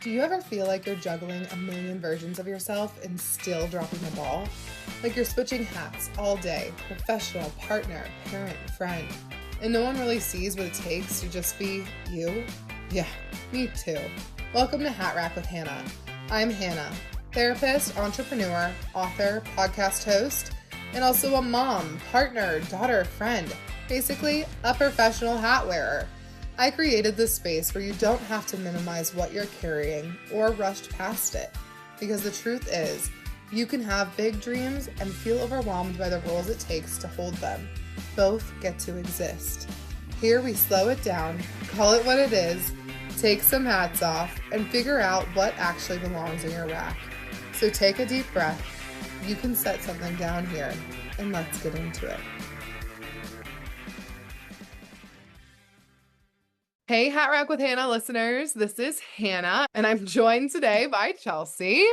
Do you ever feel like you're juggling a million versions of yourself and still dropping the ball? Like you're switching hats all day, professional, partner, parent, friend, and no one really sees what it takes to just be you? Yeah, me too. Welcome to Hat Rack with Hannah. I'm Hannah, therapist, entrepreneur, author, podcast host, and also a mom, partner, daughter, friend, basically a professional hat wearer. I created this space where you don't have to minimize what you're carrying or rush past it. Because the truth is, you can have big dreams and feel overwhelmed by the roles it takes to hold them. Both get to exist. Here we slow it down, call it what it is, take some hats off, and figure out what actually belongs in your rack. So take a deep breath. You can set something down here, and let's get into it. Hey, Hat Rack with Hannah listeners. This is Hannah, and I'm joined today by Chelsea.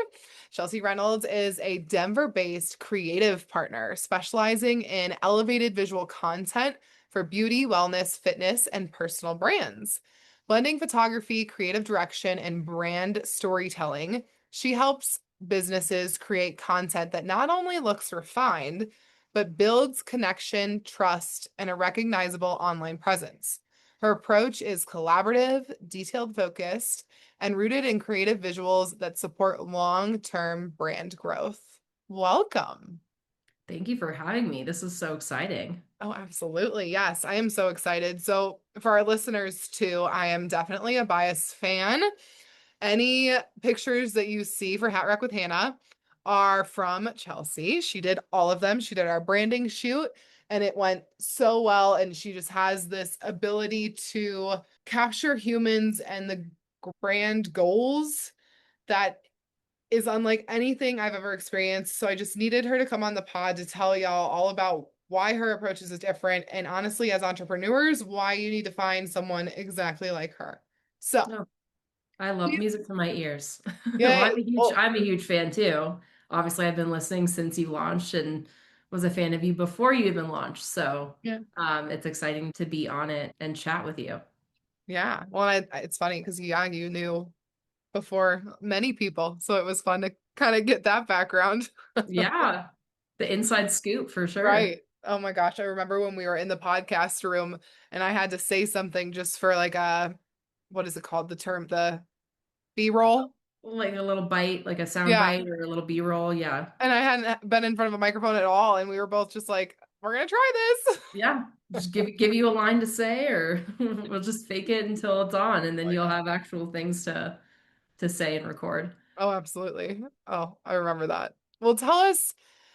Chelsea Reynolds is a Denver-based creative partner specializing in elevated visual content for beauty, wellness, fitness, and personal brands. Blending photography, creative direction, and brand storytelling, she helps businesses create content that not only looks refined, but builds connection, trust, and a recognizable online presence. Her approach is collaborative, detailed-focused, and rooted in creative visuals that support long-term brand growth. Welcome. Thank you for having me. This is so exciting. Oh, absolutely. Yes, I am so excited. So, for our listeners too, I am definitely a biased fan. Any pictures that you see for Hat Rack with Hannah are from Chelsea. She did all of them. She did our branding shoot and it went so well. And she just has this ability to capture humans and the brand goals that is unlike anything I've ever experienced. So I just needed her to come on the pod to tell y'all all about why her approach is different. And honestly, as entrepreneurs, why you need to find someone exactly like her. So, Oh, I love music to my ears. Well, yay. Oh, I'm a huge fan too. Obviously, I've been listening since you launched and was a fan of you before you even launched. So, yeah. it's exciting to be on it and chat with you. Yeah. Well, it's funny because you knew before many people, so it was fun to kind of get that background. Yeah, the inside scoop for sure. Right. Oh my gosh, I remember when we were in the podcast room and I had to say something just for like what is it called? The term, the B-roll. Like a little bite, like a sound Yeah. bite or a little B-roll. Yeah. And I hadn't been in front of a microphone at all, and we were both just like, "We're gonna try this." Yeah. Just give you a line to say, or we'll just fake it until it's on, and then My you'll God. have actual things to say and record. Oh, absolutely. Oh, I remember that. Well, tell us,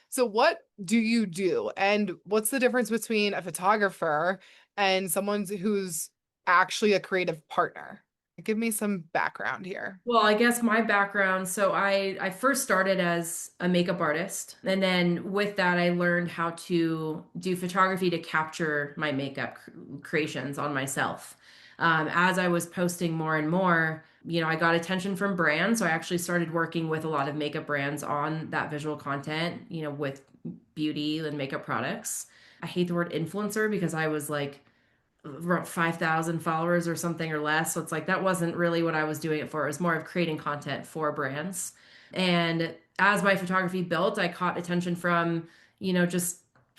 so what do you do? And what's the difference between a photographer and someone who's actually a creative partner? Give me some background here. Well, I guess my background, so I first started as a makeup artist, and then with that I learned how to do photography to capture my makeup creations on myself. As I was posting more and more, I got attention from brands, so I actually started working with a lot of makeup brands on that visual content, with beauty and makeup products. I hate the word influencer because I was like 5,000 followers or something or less. So it's like that wasn't really what I was doing it for. It was more of creating content for brands. And as my photography built, I caught attention from, just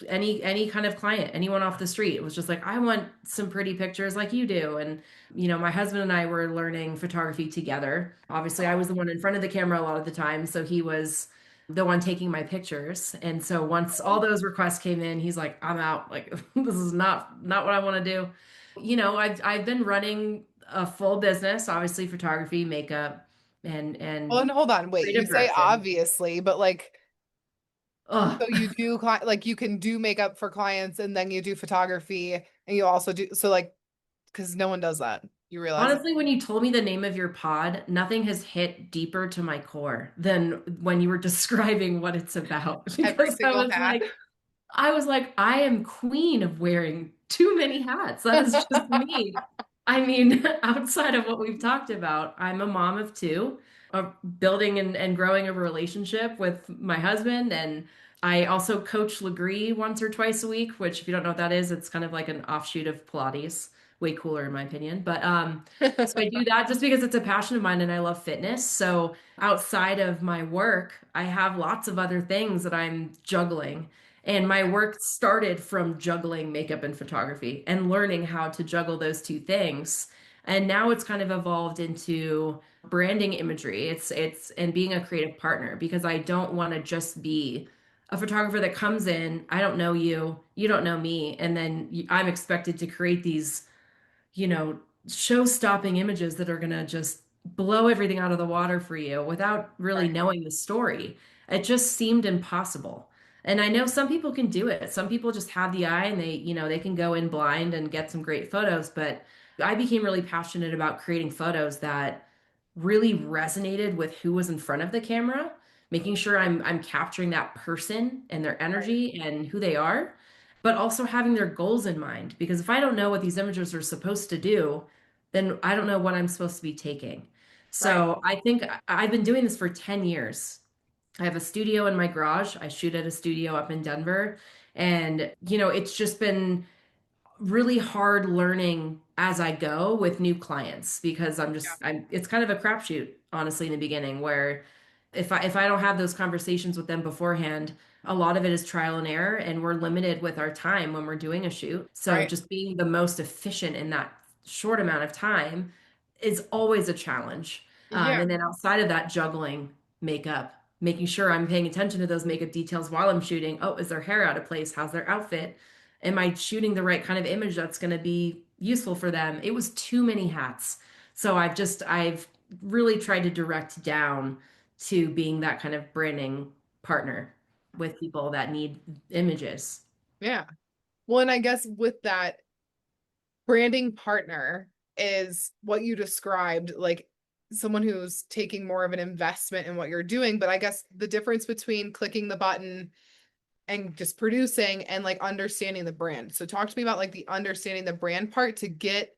any kind of client, anyone off the street. It was just like, I want some pretty pictures like you do. And, my husband and I were learning photography together. Obviously, I was the one in front of the camera a lot of the time. So he was the one taking my pictures. And so once all those requests came in, he's like, I'm out. Like this is not what I want to do. I've been running a full business, obviously photography, makeup, Well, and and hold on, wait. You creative say direction. obviously, but like, Oh, so you do like you can do makeup for clients and then you do photography and you also do so like because no one does that. You realize honestly, when you told me the name of your pod, nothing has hit deeper to my core than when you were describing what it's about. every Because single hat. I was like, I am queen of wearing too many hats. That is just me. I mean, outside of what we've talked about, I'm a mom of two, building and growing a relationship with my husband. And I also coach Legree once or twice a week, which, if you don't know what that is, it's kind of like an offshoot of Pilates, way cooler in my opinion. But so I do that just because it's a passion of mine and I love fitness. So outside of my work, I have lots of other things that I'm juggling. And my work started from juggling makeup and photography and learning how to juggle those two things. And now it's kind of evolved into branding imagery. It's and being a creative partner because I don't want to just be a photographer that comes in, I don't know you, you don't know me, and then I'm expected to create these, you know, show-stopping images that are going to just blow everything out of the water for you without really Right. knowing the story. It just seemed impossible. And I know some people can do it. Some people just have the eye and they can go in blind and get some great photos, but I became really passionate about creating photos that really resonated with who was in front of the camera, making sure I'm capturing that person and their Right. energy and who they are, but also having their goals in mind. Because if I don't know what these images are supposed to do, then I don't know what I'm supposed to be taking. Right. So I think I've been doing this for 10 years. I have a studio in my garage. I shoot at a studio up in Denver. And, it's just been really hard learning as I go with new clients because it's kind of a crapshoot, honestly, in the beginning, where if I don't have those conversations with them beforehand, a lot of it is trial and error, and we're limited with our time when we're doing a shoot. So Right. just being the most efficient in that short amount of time is always a challenge. Yeah. And then outside of that, juggling makeup, making sure I'm paying attention to those makeup details while I'm shooting. Oh, is their hair out of place? How's their outfit? Am I shooting the right kind of image that's going to be useful for them? It was too many hats. So I've really tried to direct down to being that kind of branding partner with people that need images. Yeah. Well, and I guess with that branding partner is what you described, like someone who's taking more of an investment in what you're doing. But I guess the difference between clicking the button and just producing and like understanding the brand. So talk to me about like the understanding the brand part to get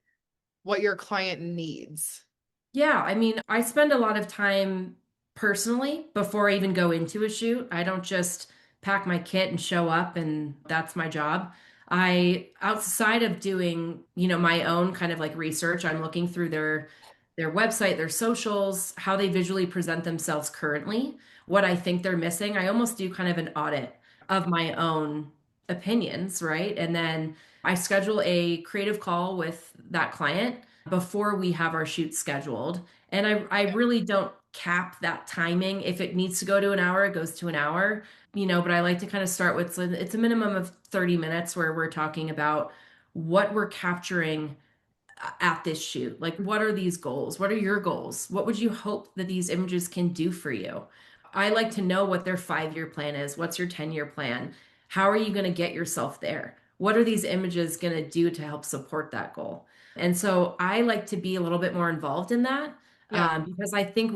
what your client needs. Yeah, I mean, I spend a lot of time personally before I even go into a shoot. I don't just pack my kit and show up and that's my job. Outside of doing, my own kind of like research, I'm looking through their website, their socials, how they visually present themselves currently, what I think they're missing. I almost do kind of an audit of my own opinions, right? And then I schedule a creative call with that client before we have our shoot scheduled. And I really don't cap that timing. If it needs to go to an hour, it goes to an hour, but I like to kind of start with it's a minimum of 30 minutes where we're talking about what we're capturing at this shoot. Like, what are these goals? What are your goals? What would you hope that these images can do for you? I like to know what their 5-year plan is. What's your 10-year plan? How are you going to get yourself there? What are these images going to do to help support that goal? And so I like to be a little bit more involved in that Yeah. because I think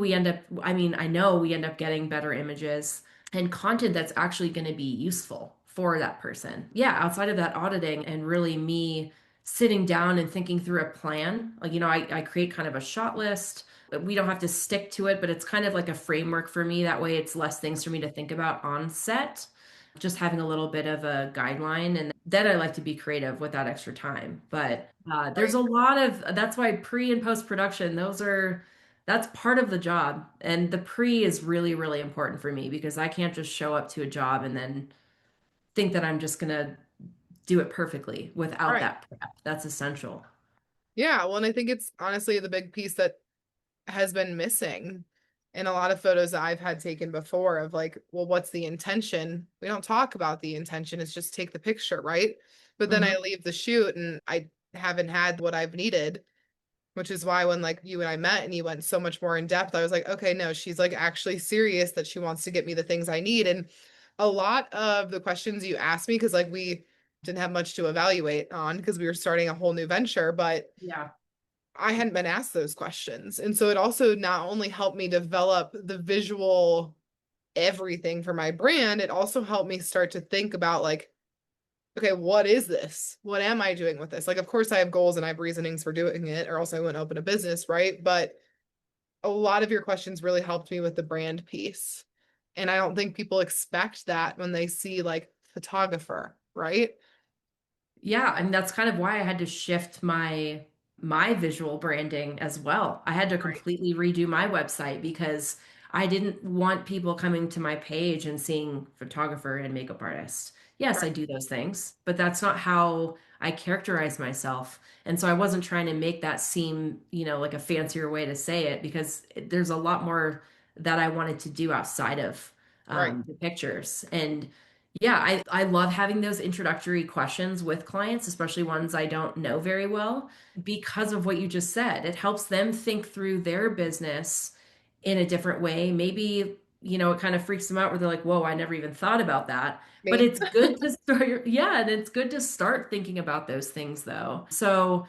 I mean, I know we end up getting better images and content that's actually going to be useful for that person. Yeah, outside of that auditing and really me sitting down and thinking through a plan. Like, I create kind of a shot list. We don't have to stick to it, but it's kind of like a framework for me. That way it's less things for me to think about on set, just having a little bit of a guideline. And then I like to be creative with that extra time. But there's Right. a lot of, that's why pre and post production, that's part of the job. And the pre is really, really important for me because I can't just show up to a job and then think that I'm just going to do it perfectly without Right. that prep. That's essential. Yeah. Well, and I think it's honestly the big piece that has been missing in a lot of photos that I've had taken before of like, well, what's the intention? We don't talk about the intention. It's just take the picture, right? But then I Hmm. leave the shoot and I haven't had what I've needed, which is why when like you and I met and you went so much more in depth, I was like, okay, no, she's like actually serious that she wants to get me the things I need. And a lot of the questions you asked me, because like we didn't have much to evaluate on because we were starting a whole new venture, but Yeah. I hadn't been asked those questions. And so it also not only helped me develop the visual everything for my brand, it also helped me start to think about like, okay, what is this? What am I doing with this? Like, of course, I have goals and I have reasonings for doing it, or else I wouldn't open a business, right? But a lot of your questions really helped me with the brand piece. And I don't think people expect that when they see like photographer, right? Yeah, and that's kind of why I had to shift my visual branding as well. I had to Right. completely redo my website because I didn't want people coming to my page and seeing photographer and makeup artist. Yes, I Right. do those things, but that's not how I characterize myself. And so I wasn't trying to make that seem, like a fancier way to say it because there's a lot more that I wanted to do outside of Right. the pictures. And yeah, I love having those introductory questions with clients, especially ones I don't know very well, because of what you just said. It helps them think through their business in a different way. Maybe, it kind of freaks them out where they're like, whoa, I never even thought about that. But Me. it's good to start, yeah, and it's good to start thinking about those things though. So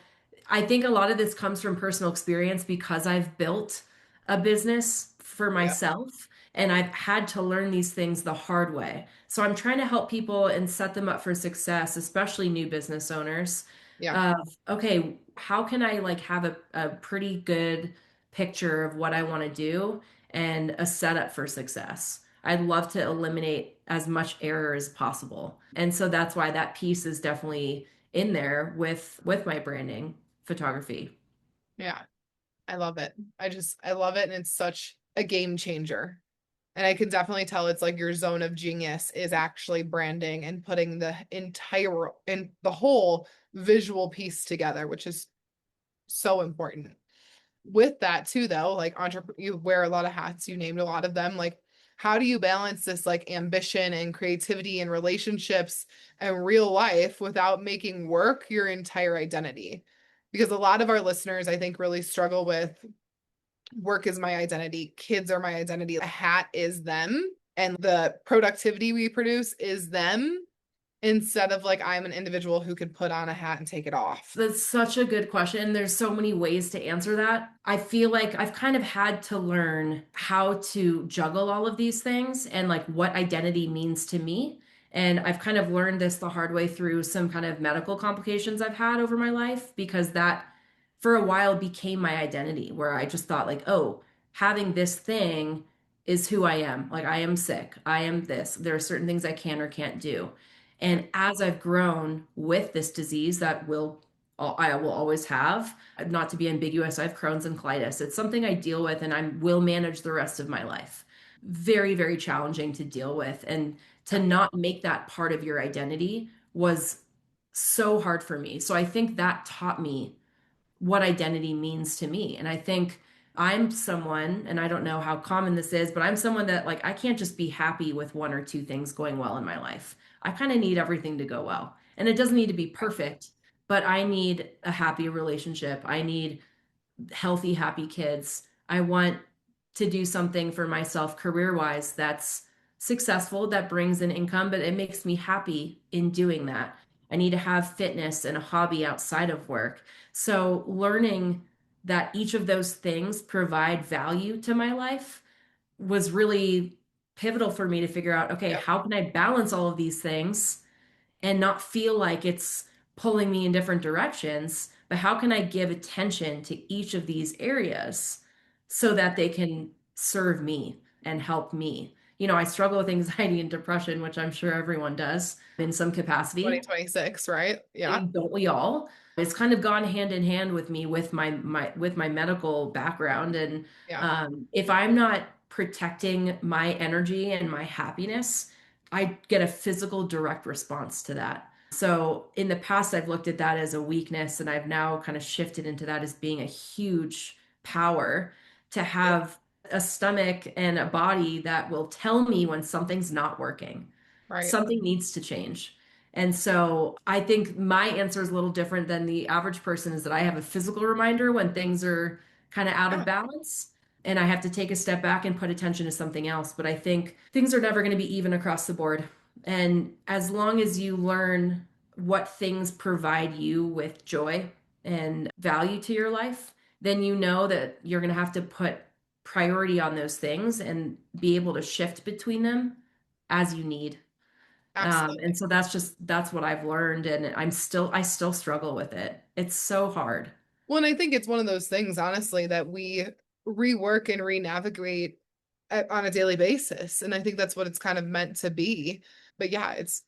I think a lot of this comes from personal experience because I've built a business for Yeah. myself and I've had to learn these things the hard way. So I'm trying to help people and set them up for success, especially new business owners. Yeah. Of okay, how can I like have a pretty good picture of what I want to do and a setup for success? I'd love to eliminate as much error as possible. And so that's why that piece is definitely in there with my branding photography. Yeah. I love it. I love it. And it's such a game changer. And I can definitely tell it's like your zone of genius is actually branding and putting the entire and the whole visual piece together, which is so important. With that too, though, like you wear a lot of hats, you named a lot of them. Like, how do you balance this like ambition and creativity and relationships and real life without making work your entire identity? Because a lot of our listeners, I think, really struggle with work is my identity, kids are my identity, a hat is them, and the productivity we produce is them instead of like I'm an individual who could put on a hat and take it off. That's such a good question. There's so many ways to answer that. I feel like I've kind of had to learn how to juggle all of these things and like what identity means to me. And I've kind of learned this the hard way through some kind of medical complications I've had over my life because that for a while became my identity where I just thought like, oh, having this thing is who I am. Like I am sick. I am this. There are certain things I can or can't do. Yeah. And as I've grown with this disease that I will always have, not to be ambiguous, I have Crohn's and colitis. It's something I deal with and I will manage the rest of my life. Very, very challenging to deal with. And to Yeah. not make that part of your identity was so hard for me. So I think that taught me what identity means to me. And I think I'm someone, and I don't know how common this is, but I'm someone that like I can't just be happy with one or two things going well in my life. I kind of need everything to go well. And it doesn't need to be perfect, but I need a happy relationship. I need healthy, happy kids. I want to do something for myself career wise that's successful, that brings an income, but it makes me happy in doing that. I need to have fitness and a hobby outside of work. So, learning that each of those things provide value to my life was really pivotal for me to figure out okay, Yeah. how can I balance all of these things and not feel like it's pulling me in different directions, but how can I give attention to each of these areas so that they can serve me and help me? I struggle with anxiety and depression, which I'm sure everyone does in some capacity. 2026, right? Yeah. Don't we all? It's kind of gone hand in hand with me with my medical background. And Yeah. if I'm not protecting my energy and my happiness, I get a physical direct response to that. So in the past, I've looked at that as a weakness, and I've now kind of shifted into that as being a huge power to Yeah. have a stomach and a body that will tell me when something's not working. Right. Something needs to change. And so I think my answer is a little different than the average person is that I have a physical reminder when things are kind of out of Yeah. balance and I have to take a step back and put attention to something else. But I think things are never going to be even across the board. And as long as you learn what things provide you with joy and value to your life, then you know that you're going to have to put priority on those things and be able to shift between them as you need. And Absolutely. so that's what I've learned, and I still struggle with it. It's so hard. Well, and I think it's one of those things, honestly, that we rework and re-navigate on a daily basis. And I think that's what it's kind of meant to be. But yeah, it's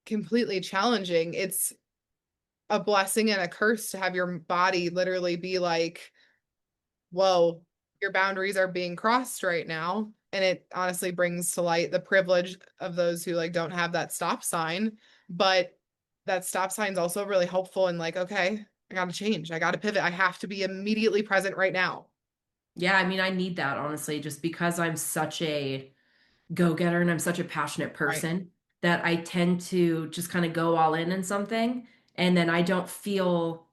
completely challenging. It's a blessing and a curse to have your body literally be like, whoa, your boundaries are being crossed right now. And it honestly brings to light the privilege of those who like don't have that stop sign. But that stop sign is also really helpful in like, okay, I gotta change. I gotta pivot. I have to be immediately present right now. Yeah, I mean, I need that honestly, just because I'm such a go-getter and I'm such a passionate Right. person that I tend to just kind of go all in something, and then I don't feel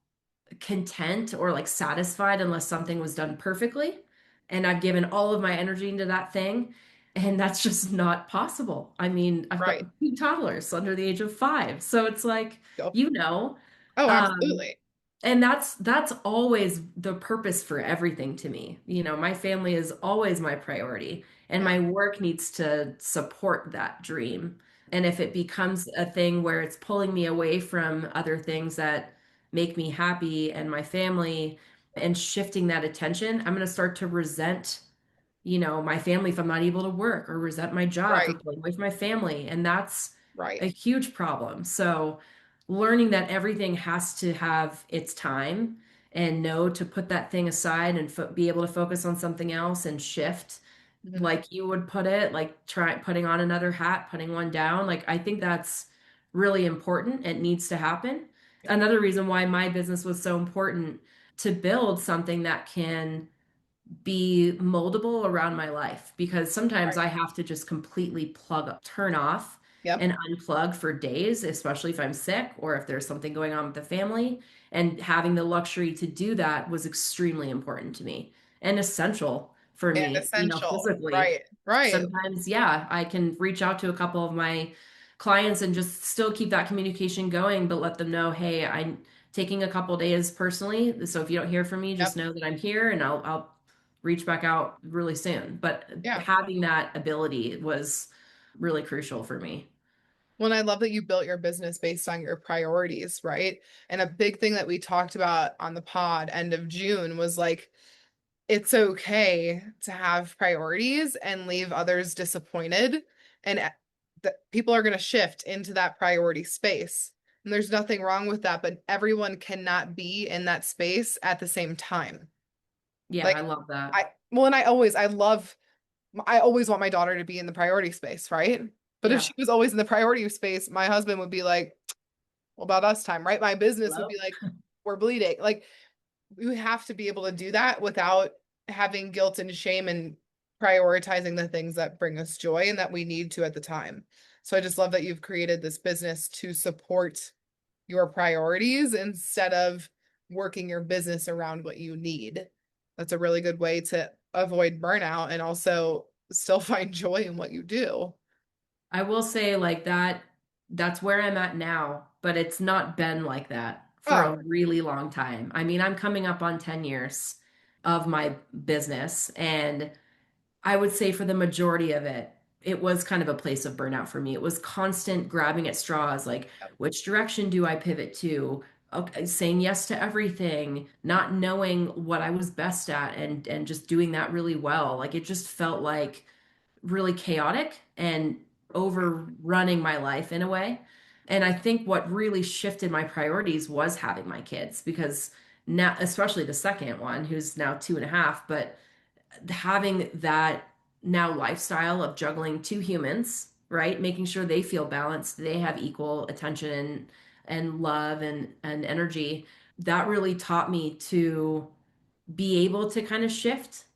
content or like satisfied unless something was done perfectly. And I've given all of my energy into that thing. And that's just not possible. I mean, I've got Right. two toddlers under the age of 5. So it's like, Go. you know, Oh, um, absolutely. and that's always the purpose for everything to me. You know, my family is always my priority, and Yeah. my work needs to support that dream. And if it becomes a thing where it's pulling me away from other things that make me happy and my family and shifting that attention, I'm going to start to resent, my family if I'm not able to work, or resent my job for Right. pulling away from my family. And that's Right. a huge problem. So learning that everything has to have its time and know to put that thing aside and be able to focus on something else and shift, Mhm. like you would put it, like try putting on another hat, putting one down. Like I think that's really important. It needs to happen. Another reason why my business was so important, to build something that can be moldable around my life, because sometimes Right. I have to just completely plug up, turn off Yep. and unplug for days, especially if I'm sick or if there's something going on with the family. And having the luxury to do that was extremely important to me and essential for And me, essential. physically. Right. Right. Sometimes, yeah, I can reach out to a couple of my clients and just still keep that communication going, but let them know, hey, I'm taking a couple days personally. So if you don't hear from me, just Yep. know that I'm here, and I'll reach back out really soon. But Yeah. having that ability was really crucial for me. Well, and I love that you built your business based on your priorities, right? And a big thing that we talked about on the pod end of June was like, it's okay to have priorities and leave others disappointed. And that people are going to shift into that priority space. And there's nothing wrong with that, but everyone cannot be in that space at the same time. Yeah, Like I love that. well, and I always want my daughter to be in the priority space, right? But if Yeah. she was always in the priority space, my husband would be like, well, about us time, right? My business would Hello? be like, we're bleeding. Like, we have to be able to do that without having guilt and shame and prioritizing the things that bring us joy and that we need to at the time. So I just love that you've created this business to support your priorities instead of working your business around what you need. That's a really good way to avoid burnout and also still find joy in what you do. I will say like that's where I'm at now, but it's not been like that for Oh, a really long time. I mean, I'm coming up on 10 years of my business, and I would say for the majority of it, it was kind of a place of burnout for me. It was constant grabbing at straws, like which direction do I pivot to? Okay, saying yes to everything, not knowing what I was best at, and just doing that really well. Like it just felt like really chaotic and overrunning my life in a way. And I think what really shifted my priorities was having my kids, because now, especially the second one, who's now 2.5, but having that now lifestyle of juggling two humans, right? Making sure they feel balanced, they have equal attention and love and energy. That really taught me to be able to kind of shift.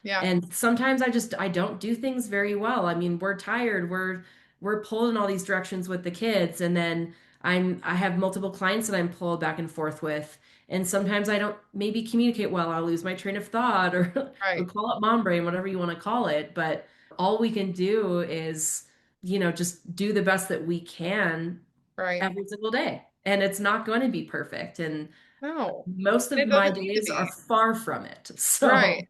yeah, And sometimes I don't do things very well. I mean, we're tired, we're pulled in all these directions with the kids, and then I have multiple clients that I'm pulled back and forth with. And sometimes I don't maybe communicate well. I'll lose my train of thought, or or right, call up mom brain, whatever you want to call it. But all we can do is, just do the best that we can right. every single day. And it's not going to be perfect. And No, most of it my doesn't need to days are be. far from it. Right. So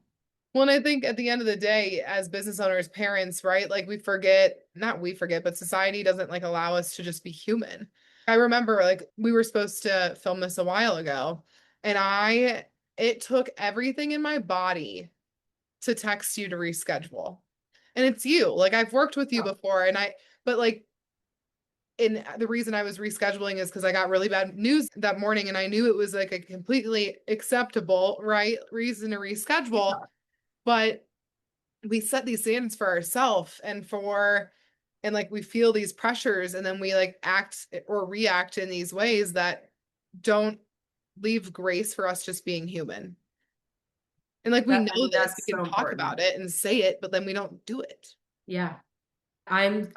Well, and I think at the end of the day, as business owners, parents, right? Like we forget, not we forget, but society doesn't like allow us to just be human. I remember like we were supposed to film this a while ago, and it took everything in my body to text you to reschedule. And it's you. Like I've worked with you before, but like And the reason I was rescheduling is because I got really bad news that morning and I knew it was like a completely acceptable, right, reason to reschedule. Yeah. But we set these standards for ourselves and like we feel these pressures and then we like act or react in these ways that don't leave grace for us just being human. And like we That, I know mean, this, that's we so can talk important. about it and say it, but then we don't do it. Yeah. I'm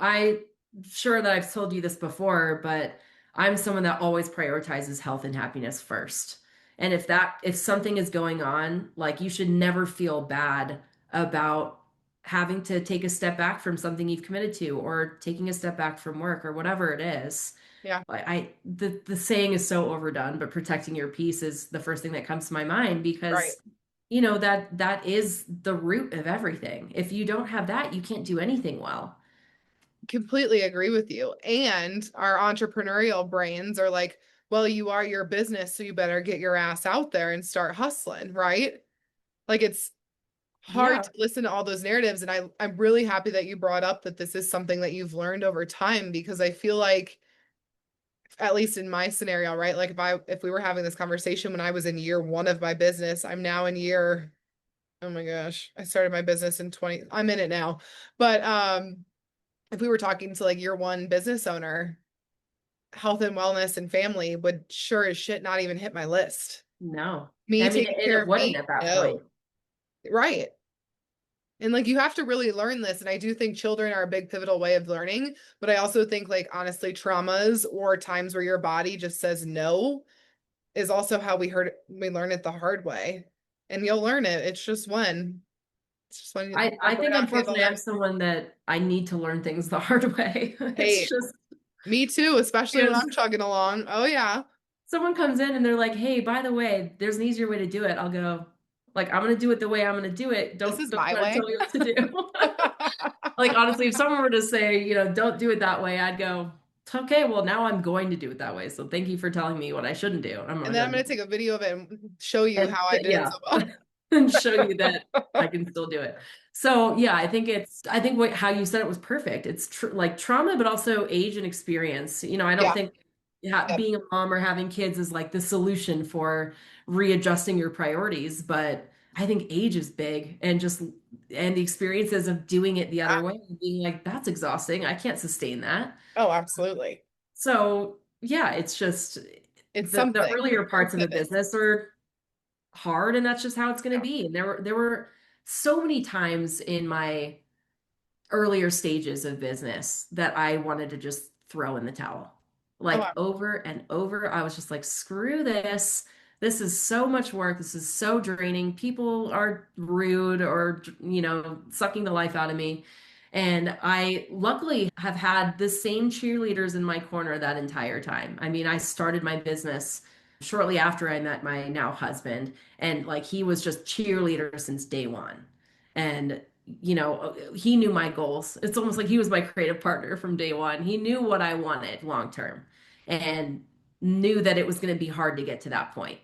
sure that I've told you this before, but I'm someone that always prioritizes health and happiness first. And if something is going on, like you should never feel bad about having to take a step back from something you've committed to or taking a step back from work or whatever it is. Yeah, The saying is so overdone, but protecting your peace is the first thing that comes to my mind right. because that is the root of everything. If you don't have that, you can't do anything well. Completely agree with you. And our entrepreneurial brains are like, well, you are your business, so you better get your ass out there and start hustling, right? Like it's hard Yeah. to listen to all those narratives. And I'm really happy that you brought up that this is something that you've learned over time because I feel like, at least in my scenario, right? Like if we were having this conversation when I was in year one of my business, I'm now in year, oh my gosh, I started my business in 20, I'm in it now. But if we were talking to like year one business owner, health and wellness and family would sure as shit not even hit my list. No. Me I mean, taking and care it of wouldn't me, at that no. point. Right. And like you have to really learn this. And I do think children are a big pivotal way of learning. But I also think like honestly, traumas or times where your body just says no is also how we learn it the hard way. And you'll learn it. It's just when you I burn think out people unfortunately I'm learn. someone that I need to learn things the hard way. It's Hey, just me too, especially when because I'm chugging along. Oh yeah. someone comes in and they're like, "Hey, by the way, there's an easier way to do it." I'll go, like, "I'm gonna do it the way I'm gonna do it. This Don't is don't my try to way. tell me what to do." Like honestly, if someone were to say, "Don't do it that way," I'd go, "Okay, well now I'm going to do it that way. So thank you for telling me what I shouldn't do. I'm And gonna then go I'm do going to it." take a video of it and show you And how I did it yeah, so well. and show you that I can still do it. So yeah, I think how you said it was perfect. It's like trauma, but also age and experience. I don't Yeah. think Yep. being a mom or having kids is like the solution for readjusting your priorities, but I think age is big and the experiences of doing it the other Yeah. way, and being like, that's exhausting. I can't sustain that. Oh, absolutely. So yeah, it's just It's the something. earlier Or parts of a pivots. business are hard and that's just how it's going to Yeah. be. And there were so many times in my earlier stages of business that I wanted to just throw in the towel. Oh, Like over and over, I was just like, screw this. This is so much work. This is so draining. People are rude or, sucking the life out of me. And I luckily have had the same cheerleaders in my corner that entire time. I mean, I started my business shortly after I met my now husband, and like he was just cheerleader since day one. And he knew my goals. It's almost like he was my creative partner from day one. He knew what I wanted long term and knew that it was going to be hard to get to that point.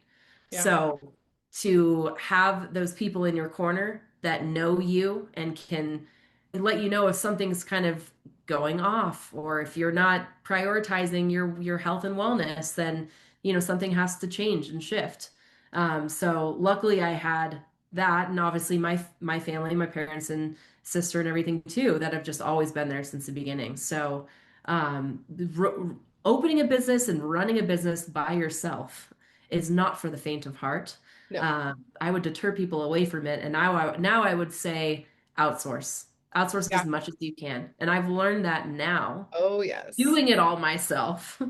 yeah. So to have those people in your corner that know you and can let you know if something's kind of going off or if you're not prioritizing your health and wellness, then something has to change and shift. So luckily I had that, and obviously my family, my parents and sister and everything too, that have just always been there since the beginning. So opening a business and running a business by yourself is not for the faint of heart. No. I would deter people away from it, and now I would say outsource. Outsource as Yeah. much as you can, and I've learned that now Oh, yes. doing it all myself.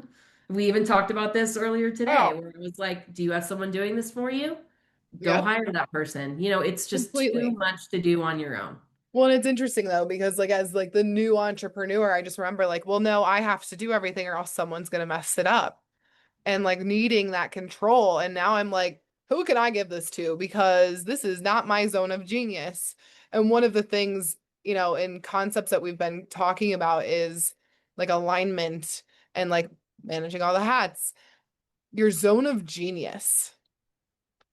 We even talked about this earlier today, Oh, where it was like, do you have someone doing this for you? Go yep. hire that person. It's just too Completely. much to do on your own. Well, and it's interesting though, because like as like the new entrepreneur, I just remember like, well, no, I have to do everything or else someone's gonna mess it up. And like needing that control. And now I'm like, who can I give this to? Because this is not my zone of genius. And one of the things, in concepts that we've been talking about is like alignment and like managing all the hats. Your zone of genius.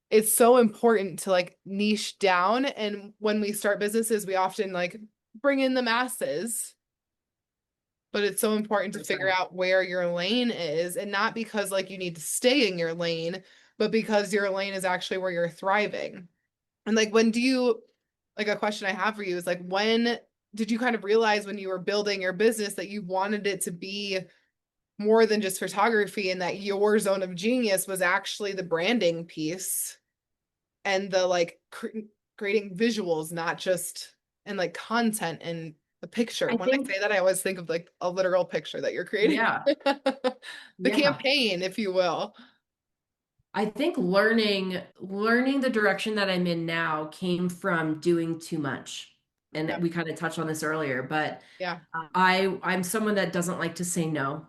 It's so important to like niche down. And when we start businesses, we often like bring in the masses, but it's so important to figure 100%. out where your lane is, and not because like you need to stay in your lane, but because your lane is actually where you're thriving. And like when do you like a question I have for you is like when did you kind of realize when you were building your business that you wanted it to be more than just photography and that your zone of genius was actually the branding piece and the like creating visuals, not just and like content and the picture. I When I think, say that, I always think of like a literal picture that you're creating. yeah, The yeah. campaign, if you will. I think learning the direction that I'm in now came from doing too much. And Yeah. we kind of touched on this earlier, but Yeah. I'm someone that doesn't like to say no,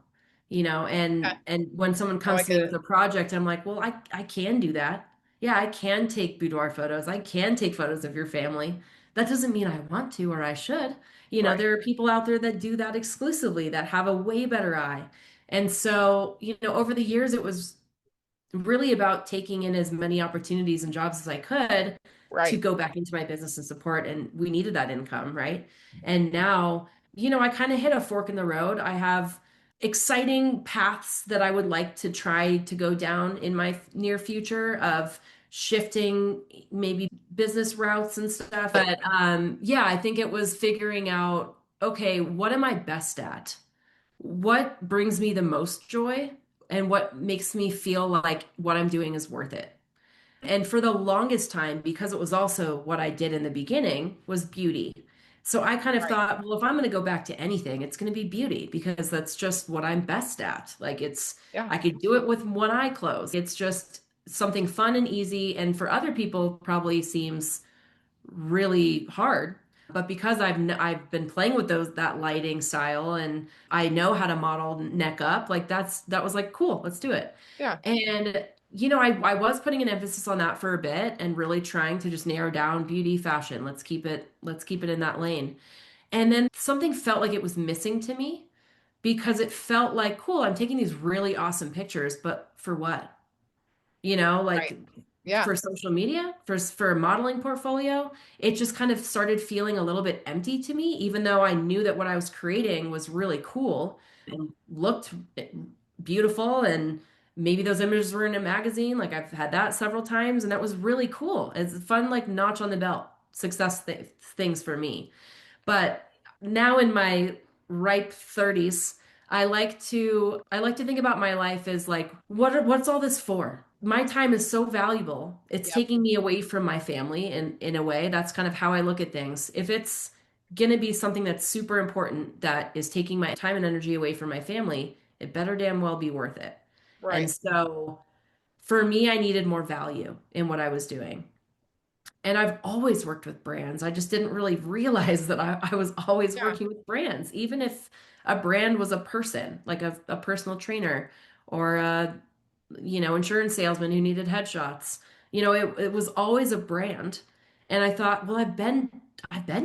Okay. and when someone Oh, I comes to get me it. with a project, I'm like, well, I can do that. Yeah, I can take boudoir photos. I can take photos of your family. That doesn't mean I want to or I should. Right. There are people out there that do that exclusively that have a way better eye. And so, over the years, it was really about taking in as many opportunities and jobs as I could to Right. go back into my business and support. And we needed that income, right? And now, I kind of hit a fork in the road. I have exciting paths that I would like to try to go down in my near future of shifting maybe business routes and stuff. But yeah, I think it was figuring out, okay, what am I best at? What brings me the most joy and what makes me feel like what I'm doing is worth it. And for the longest time, because it was also what I did in the beginning, was beauty. So I kind of Right. thought, well, if I'm going to go back to anything, it's going to be beauty because that's just what I'm best at. Like Yeah. I could do it with one eye closed. It's just something fun and easy. And for other people, probably seems really hard. But because I've been playing with that lighting style and I know how to model neck up, like that was like cool, let's do it. Yeah. And I was putting an emphasis on that for a bit and really trying to just narrow down beauty fashion. Let's keep it in that lane. And then something felt like it was missing to me because it felt like, cool, I'm taking these really awesome pictures, but for what? Right. Like Yeah. for social media, for a modeling portfolio, it just kind of started feeling a little bit empty to me, even though I knew that what I was creating was really cool and looked beautiful. And maybe those images were in a magazine. Like I've had that several times, and that was really cool. It's a fun, like notch on the belt things for me. But now in my ripe 30s, I like to think about my life as like what's all this for? My time is so valuable. It's Yep. taking me away from my family in a way. That's kind of how I look at things. If it's going to be something that's super important that is taking my time and energy away from my family, it better damn well be worth it. And Right. so for me, I needed more value in what I was doing. And I've always worked with brands. I just didn't really realize that I was always Yeah. working with brands, even if a brand was a person, like a personal trainer or a, insurance salesman who needed headshots. It was always a brand. And I thought, well, I've been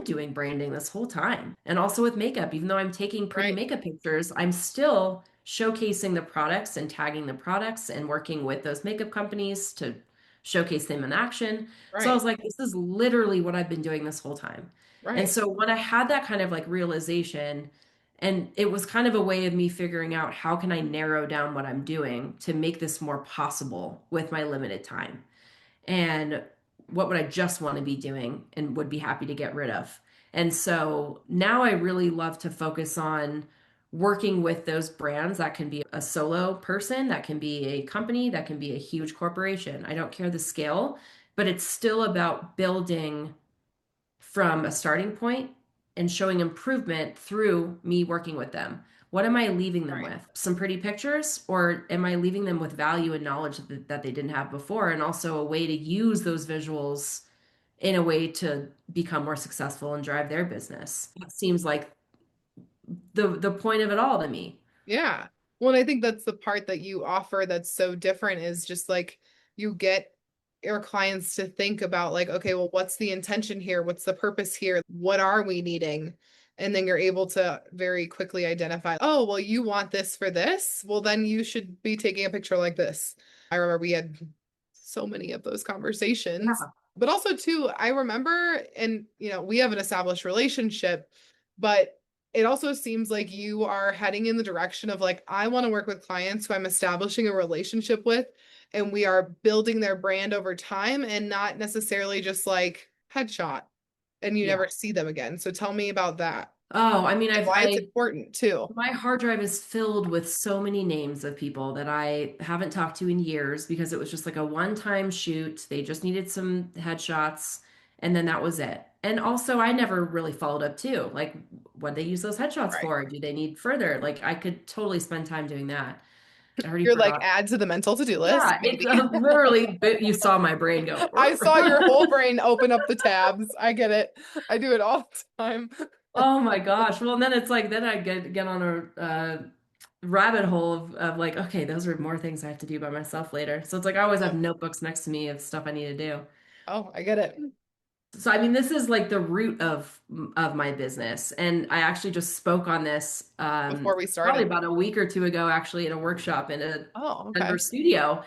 doing branding this whole time. And also with makeup, even though I'm taking pretty Right. makeup pictures, I'm still showcasing the products and tagging the products and working with those makeup companies to showcase them in action. So I Right. was like, this is literally what I've been doing this whole time. And Right. so when I had that kind of like realization, and it was kind of a way of me figuring out how can I narrow down what I'm doing to make this more possible with my limited time. And what would I just want to be doing and would be happy to get rid of. And so now I really love to focus on working with those brands. That can be a solo person, that can be a company, that can be a huge corporation. I don't care the scale, but it's still about building from a starting point and showing improvement through me working with them. What am I leaving them Right. with? Some pretty pictures, or am I leaving them with value and knowledge that they didn't have before? And also a way to use those visuals in a way to become more successful and drive their business. It seems like the point of it all to me. Yeah. Well, and I think that's the part that you offer that's so different is just like you get your clients to think about like, okay, well, what's the intention here? What's the purpose here? What are we needing? And then you're able to very quickly identify, oh, well, you want this for this? Well, then you should be taking a picture like this. I remember we had so many of those conversations. Yeah. But also too, I remember, and we have an established relationship, but it also seems like you are heading in the direction of like, I want to work with clients who I'm establishing a relationship with, and we are building their brand over time and not necessarily just like headshot and you Yeah. never see them again. So tell me about that Oh, I mean, and why it's important too. my hard drive is filled with so many names of people that I haven't talked to in years because it was just like a one-time shoot. They just needed some headshots and then that was it. And also, I never really followed up too. Like, what they use those headshots Right. for? Do they need further? Like, I could totally spend time doing that. I already You're like, forgot. add to the mental to-do list, Yeah, it's maybe. literally, you saw my brain go. I saw your whole brain open up the tabs. I get it. I do it all the time. Oh my gosh. Well, and then it's like, then I get on a rabbit hole of like, okay, those are more things I have to do by myself later. So it's like I always have Yep. notebooks next to me of stuff I need to do. Oh, I get it. So I mean, this is like the root of my business, and I actually just spoke on this Before we probably started. about a week or two ago, actually, at a workshop in a Oh, Denver okay. studio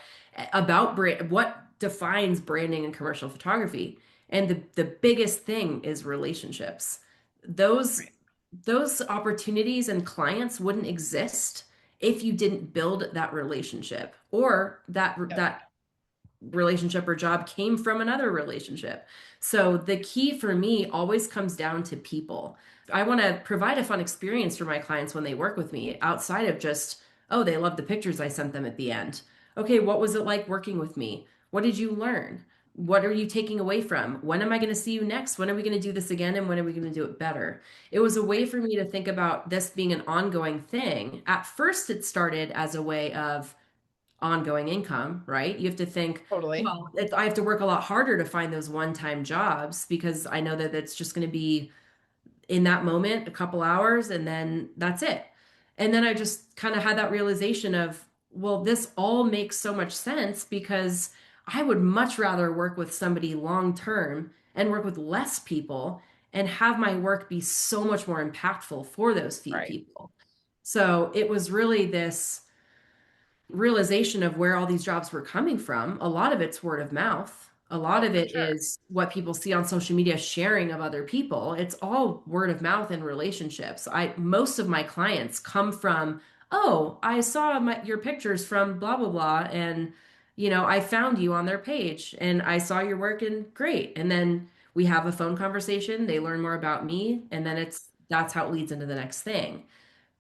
about what defines branding and commercial photography. And the biggest thing is relationships. Those Right. those opportunities and clients wouldn't exist if you didn't build that relationship or Yep. that relationship or job came from another relationship. So the key for me always comes down to people. I want to provide a fun experience for my clients when they work with me outside of just, oh, they love the pictures I sent them at the end. Okay, what was it like working with me? What did you learn? What are you taking away from? When am I going to see you next? When are we going to do this again? And when are we going to do it better? It was a way Right. for me to think about this being an ongoing thing. At first, it started as a way of ongoing income, right? You have to think, Totally. well, I have to work a lot harder to find those one-time jobs because I know that it's just going to be in that moment, a couple hours, and then that's it. And then I just kind of had that realization of, well, this all makes so much sense because I would much rather work with somebody long term and work with less people and have my work be so much more impactful for those few Right. people. So it was really this realization of where all these jobs were coming from. A lot of it's word of mouth. A lot Oh, of for it sure. is what people see on social media sharing of other people. It's all word of mouth and relationships. Most of my clients come from, oh, I saw your pictures from blah blah blah and I found you on their page and I saw your work and great. And then we have a phone conversation, they learn more about me and then that's how it leads into the next thing.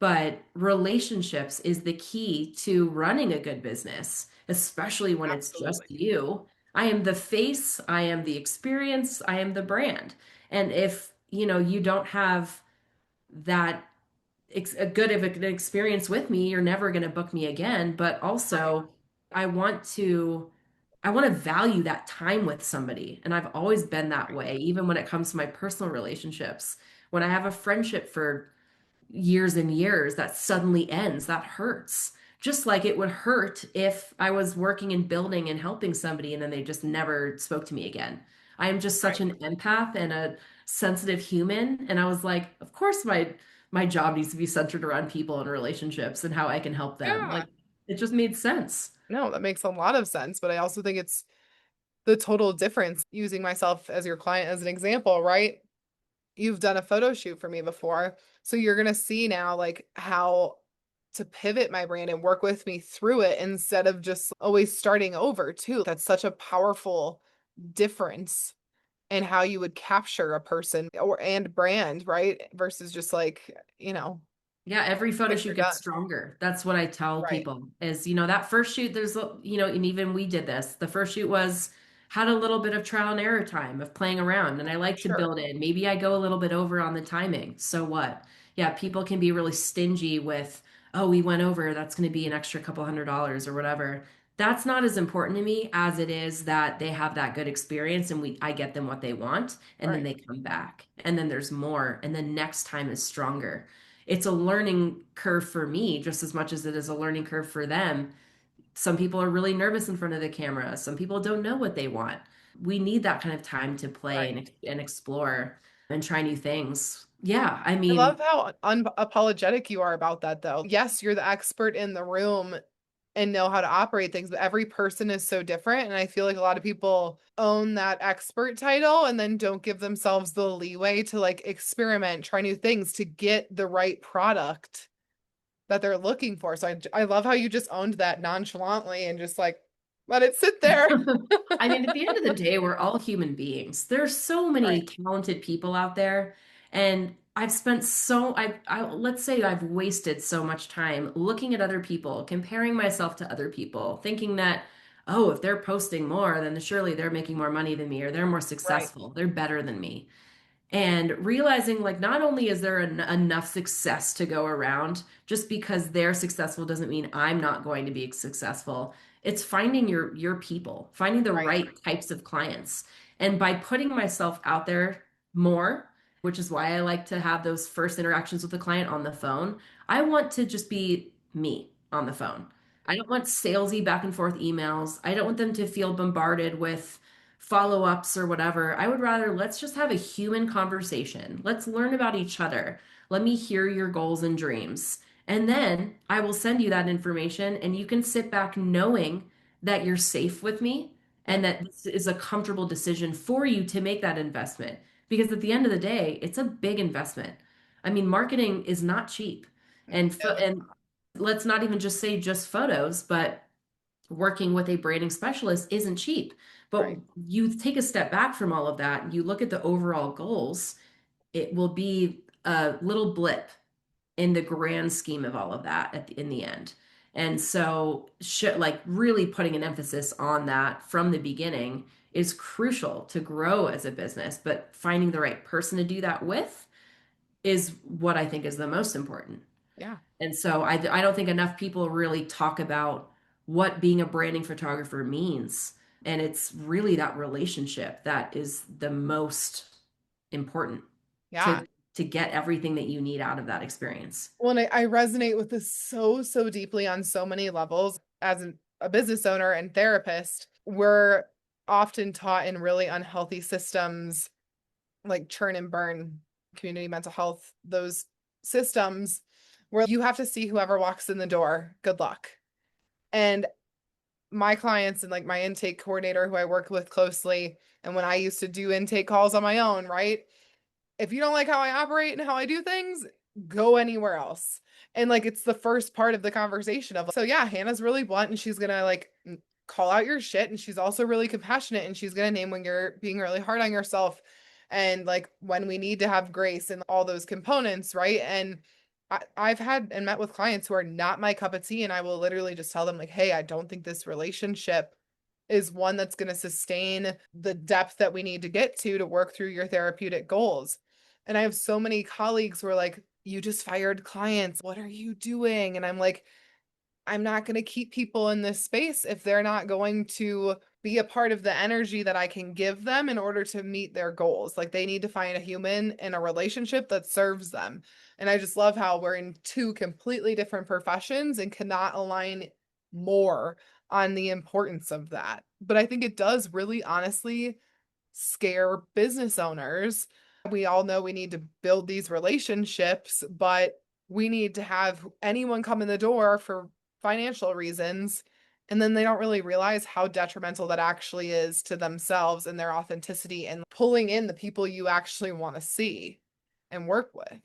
But relationships is the key to running a good business, especially when it's just Absolutely. you. I am the face, I am the experience, I am the brand. And if, you don't have that a good of an experience with me, you're never going to book me again. But Right. also, I want to I want to value that time with somebody. And I've always been that Right. way, even when it comes to my personal relationships. When I have a friendship for years and years that suddenly ends. That hurts. Just like it would hurt if I was working and building and helping somebody and then they just never spoke to me again. I am just such Right. an empath and a sensitive human. And I was like, of course my job needs to be centered around people and relationships and how I can help them. Yeah. Like it just made sense. No, that makes a lot of sense, but I also think it's the total difference using myself as your client as an example, right? You've done a photo shoot for me before, so you're gonna see now like how to pivot my brand and work with me through it instead of just always starting over too. That's such a powerful difference in how you would capture a person or and brand, right? Versus just like, Yeah, every photo quick, shoot you're gets done. stronger. That's what I tell Right. people is, that first shoot, and even we did this. The first shoot had a little bit of trial and error time of playing around, and I For like to sure. build in. Maybe I go a little bit over on the timing. So what? Yeah, people can be really stingy with, oh, we went over, that's going to be an extra couple $100 or whatever. That's not as important to me as it is that they have that good experience and I get them what they want, and then Right. they come back, and then there's more, and then next time is stronger. It's a learning curve for me just as much as it is a learning curve for them. Some people are really nervous in front of the camera. Some people don't know what they want. We need that kind of time to play Right. and explore and try new things. Yeah, I I mean, love how unapologetic you are about that though. Yes, you're the expert in the room and know how to operate things, but every person is so different. And I feel like a lot of people own that expert title and then don't give themselves the leeway to like experiment, try new things to get the right product that they're looking for. So I love how you just owned that nonchalantly and just like let it sit there. I mean, at the end of the day, we're all human beings. There's so many Right. talented people out there, and I've spent so let's say I've wasted so much time looking at other people, comparing myself to other people, thinking that, oh, if they're posting more, then surely they're making more money than me, or they're more Right. successful, they're better than me. And realizing like not only is there enough success to go around, just because they're successful doesn't mean I'm not going to be successful. It's finding your people, finding the Right. right types of clients. And by putting myself out there more, which is why I like to have those first interactions with the client on the phone, I want to just be me on the phone. I don't want salesy back and forth emails. I don't want them to feel bombarded with follow-ups or whatever. I would rather let's just have a human conversation. Let's learn about each other. Let me hear your goals and dreams. And then I will send you that information and you can sit back knowing that you're safe with me and Yep. that this is a comfortable decision for you to make that investment. Because at the end of the day, it's a big investment. I mean, marketing is not cheap. No, it's And let's not even just say just photos, but working with a branding specialist isn't cheap. But right. you take a step back from all of that, you look at the overall goals, it will be a little blip in the grand scheme of all of that in the end. And so, like really putting an emphasis on that from the beginning is crucial to grow as a business. But finding the right person to do that with is what I think is the most important. Yeah. And so I don't think enough people really talk about what being a branding photographer means. And it's really that relationship that is the most important Yeah. to to get everything that you need out of that experience. Well, and I resonate with this so, so deeply on so many levels. As a business owner and therapist, we're often taught in really unhealthy systems like churn and burn, community mental health, those systems where you have to see whoever walks in the door. Good luck. And my clients and like my intake coordinator who I work with closely, and when I used to do intake calls on my own, right? If you don't like how I operate and how I do things, go anywhere else. And like it's the first part of the conversation of so yeah, Hannah's really blunt and she's gonna like call out your shit and she's also really compassionate and she's gonna name when you're being really hard on yourself and like when we need to have grace and all those components, right? And I've had and met with clients who are not my cup of tea, and I will literally just tell them like, hey, I don't think this relationship is one that's going to sustain the depth that we need to get to work through your therapeutic goals. And I have so many colleagues who are like, you just fired clients. What are you doing? And I'm like, I'm not going to keep people in this space if they're not going to be a part of the energy that I can give them in order to meet their goals. Like they need to find a human in a relationship that serves them. And I just love how we're in two completely different professions and cannot align more on the importance of that. But I think it does really honestly scare business owners. We all know we need to build these relationships, but we need to have anyone come in the door for financial reasons. And then they don't really realize how detrimental that actually is to themselves and their authenticity and pulling in the people you actually want to see and work with.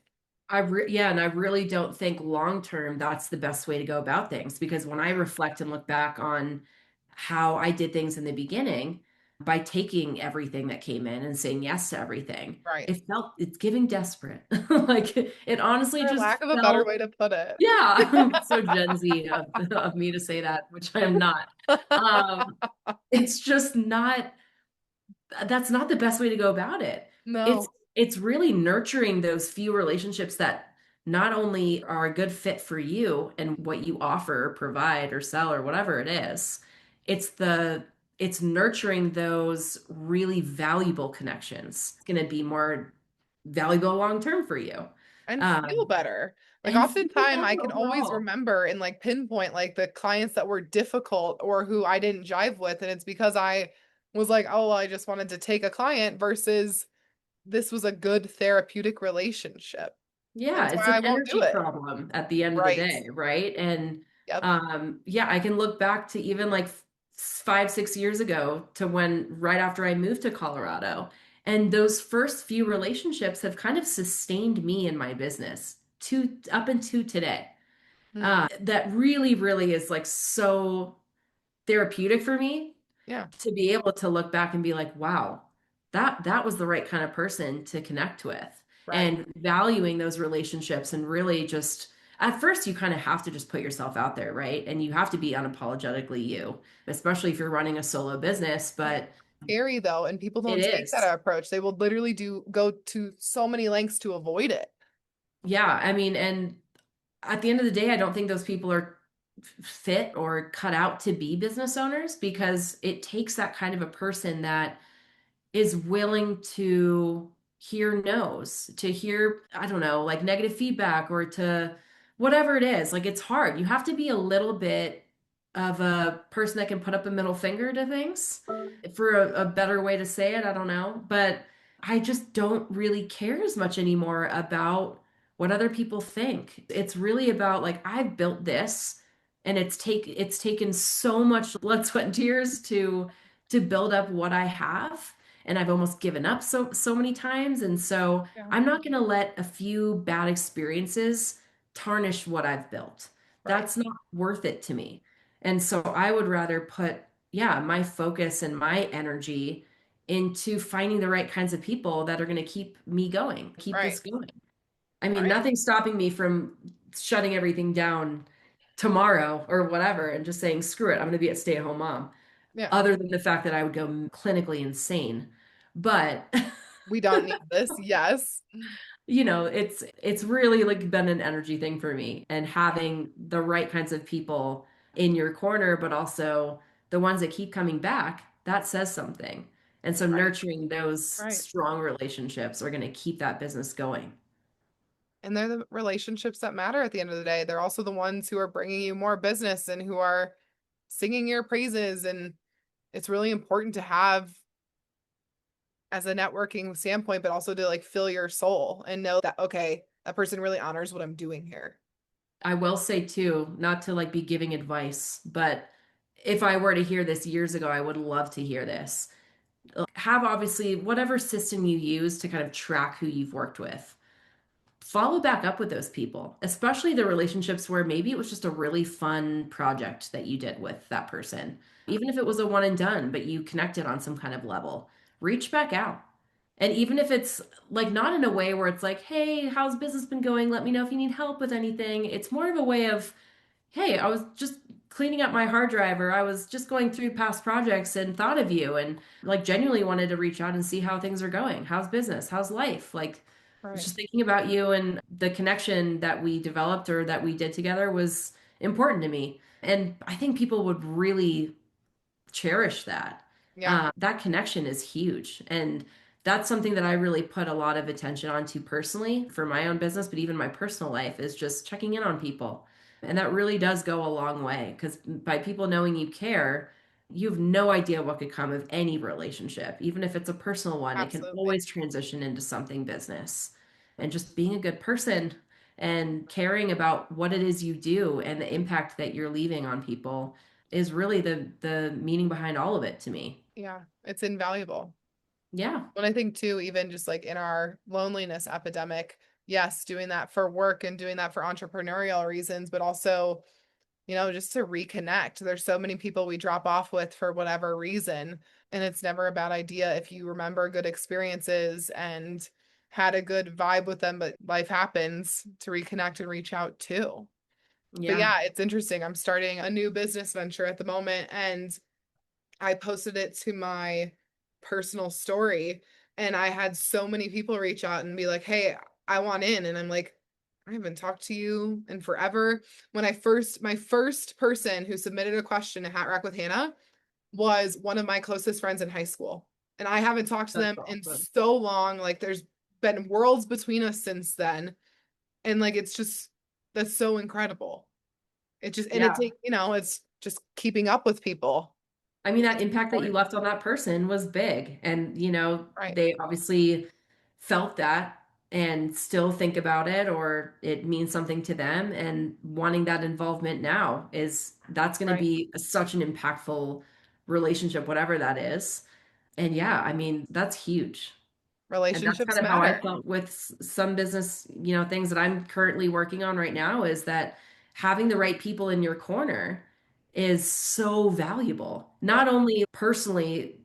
Yeah, and I really don't think long term that's the best way to go about things because when I reflect and look back on how I did things in the beginning by taking everything that came in and saying yes to everything, Right. it's giving desperate. Like it honestly For just lack of a better felt, way to put it. yeah, so Gen Z of me to say that, which I am not. Um, it's just not that's not the best way to go about it. It's No. it's really nurturing those few relationships that not only are a good fit for you and what you offer or provide or sell or whatever it is. It's the it's nurturing those really valuable connections. It's going to be more valuable long term for you. And feel Um, better. Like and feel oftentimes I better can always overall. remember and like pinpoint like the clients that were difficult or who I didn't jive with. And it's because I was like, oh, well, I just wanted to take a client versus this was a good therapeutic relationship. And Yeah, that's it's why an I won't do energy it. problem at the end of the Right. day, right? And Yep. Yeah, I can look back to even like 5, 6 years ago to when right after I moved to Colorado. And those first few relationships have kind of sustained me in my business to up until today. Mm. That really, really is like so therapeutic for me Yeah. to be able to look back and be like, wow, that was the right kind of person to connect with. Right. And valuing those relationships and really just at first you kind of have to just put yourself out there, right? And you have to be unapologetically you, especially if you're running a solo business, Yeah. but Scary though, and people it don't take that is. approach. They will literally do go to so many lengths to avoid it. Yeah, I mean, and at the end of the day, I don't think those people are fit or cut out to be business owners because it takes that kind of a person that is willing to hear no's, to hear, I don't know, like negative feedback or to whatever it is. Like it's hard. You have to be a little bit of a person that can put up a middle finger to things for a better way to say it. I don't know. But I just don't really care as much anymore about what other people think. It's really about like I've built this and it's taken so much blood, sweat, and tears to build up what I have and I've almost given up so many times and so Yeah. I'm not going to let a few bad experiences tarnish what I've built. Right. That's not worth it to me. And so I would rather put yeah, my focus and my energy into finding the right kinds of people that are going to keep me going, keep Right. this going. I mean, Right. nothing's stopping me from shutting everything down tomorrow or whatever and just saying, screw it, I'm going to be a stay-at-home mom Yeah. other than the fact that I would go clinically insane. But We don't need this. Yes. you know, it's really like been an energy thing for me and having the right kinds of people in your corner, but also the ones that keep coming back, that says something. And so Right. nurturing those Right. strong relationships are going to keep that business going. And they're the relationships that matter at the end of the day. They're also the ones who are bringing you more business and who are singing your praises. And it's really important to have as a networking standpoint, but also to like fill your soul and know that, okay, that person really honors what I'm doing here. I will say too, not to like be giving advice, but if I were to hear this years ago, I would love to hear this. Have obviously whatever system you use to kind of track who you've worked with. Follow back up with those people, especially the relationships where maybe it was just a really fun project that you did with that person. Even if it was a one and done, but you connected on some kind of level, reach back out. And even if it's like not in a way where it's like, hey, how's business been going? Let me know if you need help with anything. It's more of a way of, hey, I was just cleaning up my hard drive or I was just going through past projects and thought of you and like genuinely wanted to reach out and see how things are going. How's business? How's life? Like, I was Right. just thinking about you and the connection that we developed or that we did together was important to me. And I think people would really cherish that. Yeah. That connection is huge. And that's something that I really put a lot of attention onto personally for my own business, but even my personal life is just checking in on people. And that really does go a long way because by people knowing you care, you have no idea what could come of any relationship. Even if it's a personal one, it can Absolutely. always transition into something business. And just being a good person and caring about what it is you do and the impact that you're leaving on people is really the meaning behind all of it to me. Yeah. It's invaluable. Yeah. But I think too, even just like in our loneliness epidemic, yes, doing that for work and doing that for entrepreneurial reasons, but also, just to reconnect. There's so many people we drop off with for whatever reason. And it's never a bad idea if you remember good experiences and had a good vibe with them, but life happens to reconnect and reach out too. But Yeah. yeah, it's interesting. I'm starting a new business venture at the moment and I posted it to my personal story and I had so many people reach out and be like, "Hey, I want in." And I'm like, "I haven't talked to you in forever." My first person who submitted a question to Hat Rack with Hannah was one of my closest friends in high school. And I haven't talked to That's them in awesome. so long. Like there's been worlds between us since then. And like it's just that's so incredible. It just and it Yeah. take, it's just keeping up with people. I mean, that It's impact that you important. left on that person was big. And, Right. they obviously felt that. and still think about it or it means something to them, and wanting that involvement now is that's going to Right. be such an impactful relationship, whatever that is. And yeah, I mean, that's huge. And that's kind Relationships of how I matter. felt with some business, things that I'm currently working on right now, is that having the right people in your corner is so valuable. Not Yep. only personally,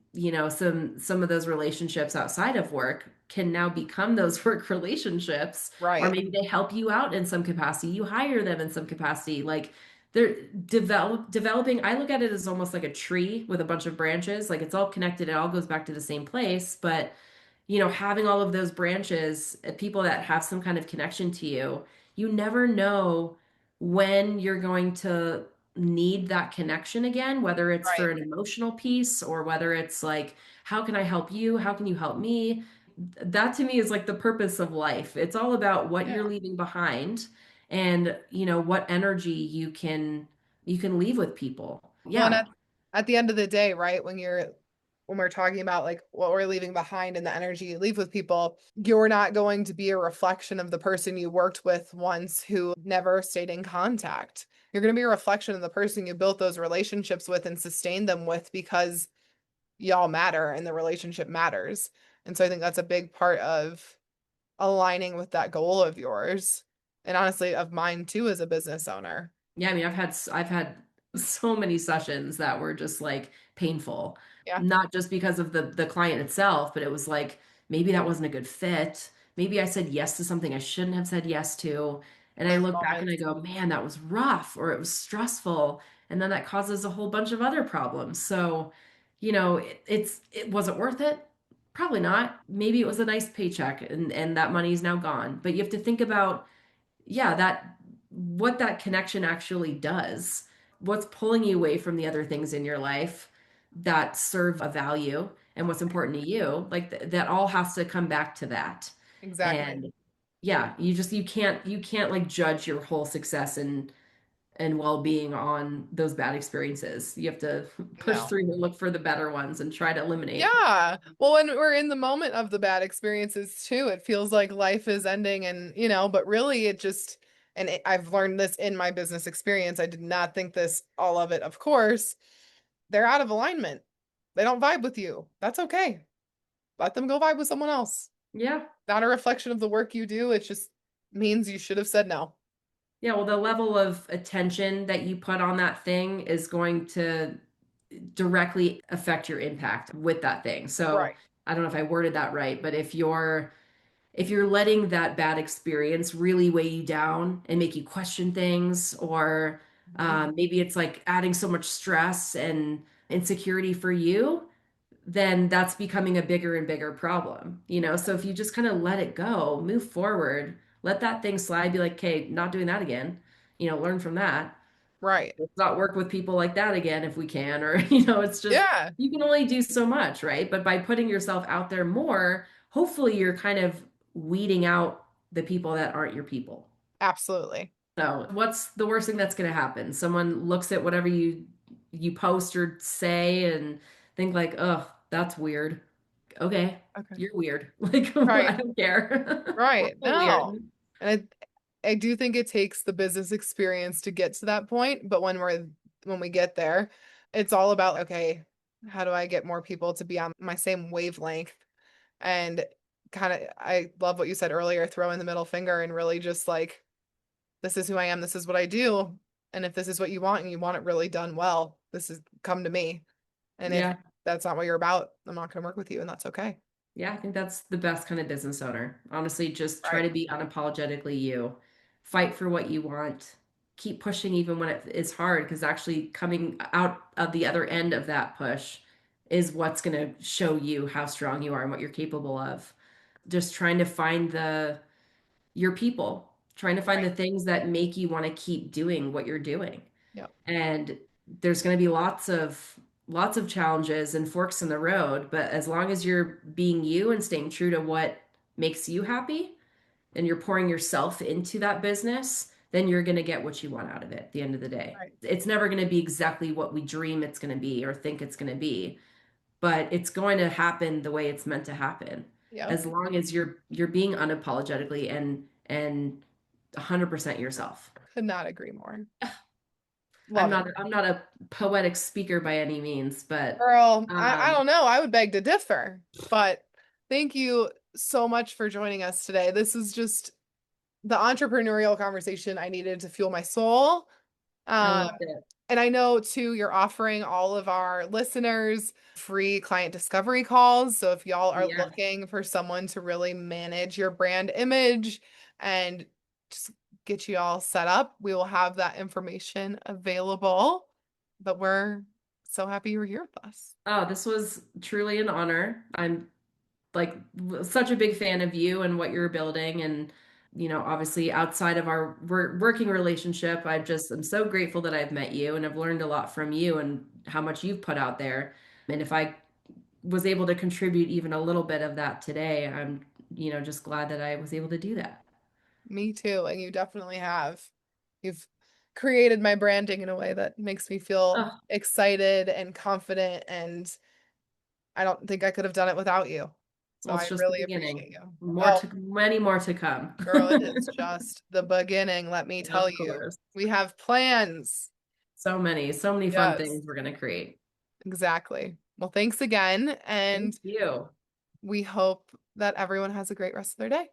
some of those relationships outside of work can now become those work relationships, or Right. maybe they help you out in some capacity. You hire them in some capacity. Like they're developing. I look at it as almost like a tree with a bunch of branches. Like it's all connected. It all goes back to the same place, but having all of those branches, people that have some kind of connection to you, you never know when you're going to need that connection again, whether it's for Right. an emotional piece or whether it's like, how can I help you? How can you help me? That to me is like the purpose of life. It's all about what you're Yeah. leaving behind and, what energy you can leave with people. Well, and Yeah. at the end of the day, right, when we're talking about like what we're leaving behind and the energy you leave with people, you're not going to be a reflection of the person you worked with once who never stayed in contact. You're going to be a reflection of the person you built those relationships with and sustained them with because y'all matter and the relationship matters. And so I think that's a big part of aligning with that goal of yours and honestly of mine too as a business owner. Yeah, I mean, I've had so many sessions that were just like painful, Yeah, not just because of the client itself, but it was like maybe that wasn't a good fit. Maybe I said yes to something I shouldn't have said yes to. And I those look back and I moments. go, man, that was rough or it was stressful. And then that causes a whole bunch of other problems. So, it wasn't worth it. Probably not. Maybe it was a nice paycheck and that money is now gone. But you have to think about, yeah, that what that connection actually does, what's pulling you away from the other things in your life that serve a value and what's important to you, like that all has to come back to that. Exactly. And yeah, you can't like judge your whole success and well-being on those bad experiences. You have to push No. through and look for the better ones and try to eliminate. Yeah. Well, when we're in the moment of the bad experiences too, it feels like life is ending but really it just, I've learned this in my business experience. I did not think this, all of it, of course. They're out of alignment. They don't vibe with you. That's okay. Let them go vibe with someone else. Yeah. Not a reflection of the work you do. It just means you should have said no. Yeah, well, the level of attention that you put on that thing is going to directly affect your impact with that thing. So Right. I don't know if I worded that right, but if you're letting that bad experience really weigh you down and make you question things, or Mhm. maybe it's like adding so much stress and insecurity for you, then that's becoming a bigger and bigger problem. So if you just kind of let it go, move forward, let that thing slide, be like, okay, not doing that again, learn from that. Right. Let's not work with people like that again if we can, or, it's just, Yeah, you can only do so much, right? But by putting yourself out there more, hopefully you're kind of weeding out the people that aren't your people. absolutely. So, what's the worst thing that's going to happen? Someone looks at whatever you post or say and think like, "Oh, that's weird." Okay, Okay. you're weird. Like, Right. I don't care. We're Right. all weird. No. And I do think it takes the business experience to get to that point, but when we get there, it's all about, okay, how do I get more people to be on my same wavelength? And kind of I love what you said earlier, throw in the middle finger and really just like, this is who I am, this is what I do. And if this is what you want and you want it really done well, this is come to me. And if Yeah. that's not what you're about, I'm not going to work with you, and that's okay. Yeah, I think that's the best kind of business owner. Honestly, just try Right. to be unapologetically you. Fight for what you want. Keep pushing even when it is hard, because actually coming out of the other end of that push is what's going to show you how strong you are and what you're capable of. Just trying to find your people, trying to find Right. the things that make you want to keep doing what you're doing. Yep. And there's going to be lots of challenges and forks in the road, but as long as you're being you and staying true to what makes you happy and you're pouring yourself into that business, then you're going to get what you want out of it at the end of the day. Right. It's never going to be exactly what we dream it's going to be or think it's going to be, but it's going to happen the way it's meant to happen. Yep. as long as you're being unapologetically and 100% yourself. Could not agree more. I'm Love it. not I'm not a poetic speaker by any means, but Girl, I um don't know. I would beg to differ. But thank you so much for joining us today. This is just the entrepreneurial conversation I needed to fuel my soul. I Um, loved it. and I know too, you're offering all of our listeners free client discovery calls. So if y'all are Yeah. looking for someone to really manage your brand image and just get you all set up, we will have that information available. But we're so happy you were here with us. Oh, this was truly an honor. I'm like such a big fan of you and what you're building, and obviously outside of our working relationship, I'm so grateful that I've met you and I've learned a lot from you and how much you've put out there. And if I was able to contribute even a little bit of that today, I'm just glad that I was able to do that. Me too. And you definitely have. You've created my branding in a way that makes me feel Oh, excited and confident. And I don't think I could have done it without you. So well, it's I just the really appreciate beginning. you. More Oh, to Many more to come. girl, it is just the beginning, let me tell Of you. course. We have plans. So many fun Yes, things we're going to create. exactly. Well, thanks again. Thank And you. we hope that everyone has a great rest of their day.